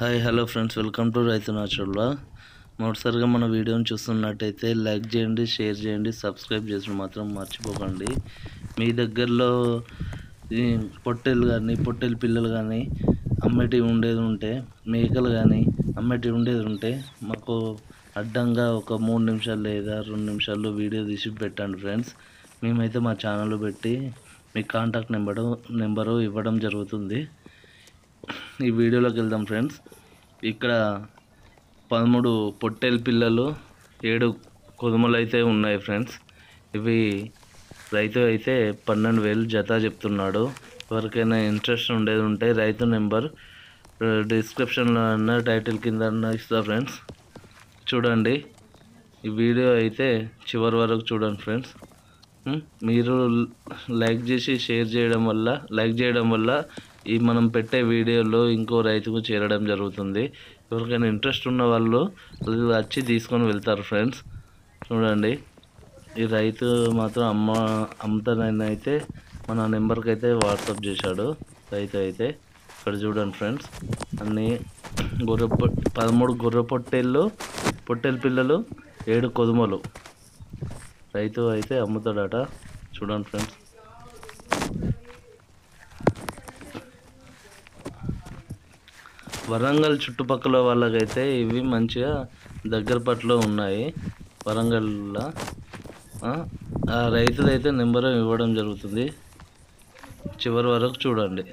Hi hello friends, welcome to రైతు natural. మొదటిసారిగా మన వీడియోని చూస్తున్నట్టయితే లైక్ చేయండి, షేర్ చేయండి, సబ్స్క్రైబ్ చేసి మాత్రం మర్చిపోకండి. మీ దగ్గరలో ఈ పొట్టేలు కానీ పొట్టేలు పిల్లలు కానీ అమ్మేటివి ఉండేది ఉంటే, మేకలు కానీ అమ్మేటివి ఉండేది ఉంటే మాకు అడ్డంగా ఒక 3 నిమిషాలు లేదా 2 నిమిషాల్లో వీడియో తీసి పెట్టండి ఫ్రెండ్స్. మేమైతే మా ఛానల్లో పెట్టి మీ కాంటాక్ట్ నెంబరు ఇవ్వడం జరుగుతుంది. ఈ వీడియోలోకి వెళ్దాం ఫ్రెండ్స్. ఇక్కడ 13 పొట్టేలు పిల్లలు, 7 కొదుమలు అయితే ఉన్నాయి ఫ్రెండ్స్. ఇవి రైతు అయితే 12,000 జత చెప్తున్నాడు. ఎవరికైనా ఇంట్రెస్ట్ ఉండేది ఉంటే రైతు నెంబర్ డిస్క్రిప్షన్లో అన్న టైటిల్ కింద అన్న ఇస్తా ఫ్రెండ్స్. చూడండి, ఈ వీడియో అయితే చివరి వరకు చూడండి ఫ్రెండ్స్. మీరు లైక్ చేయడం వల్ల ఈ మనం పెట్టే వీడియోలో ఇంకో రైతుకు చేరడం జరుగుతుంది. ఎవరికైనా ఇంట్రెస్ట్ ఉన్న వాళ్ళు వచ్చి తీసుకొని వెళ్తారు ఫ్రెండ్స్. చూడండి, ఈ రైతు మాత్రం అమ్ముతానని అయితే మన నెంబర్కి అయితే వాట్సాప్ చేశాడు రైతు అయితే. ఇక్కడ చూడండి ఫ్రెండ్స్, అన్నీ 13 పొట్టేలు పిల్లలు, 7 కొదుమలు రైతు అయితే అమ్ముతాడట. చూడండి ఫ్రెండ్స్, వరంగల్ చుట్టుపక్కల వాళ్ళకైతే ఇవి మంచిగా దగ్గర పట్లో ఉన్నాయి. వరంగల్లో ఆ రైతులైతే నెంబర్ ఇవ్వడం జరుగుతుంది. చివరి వరకు చూడండి.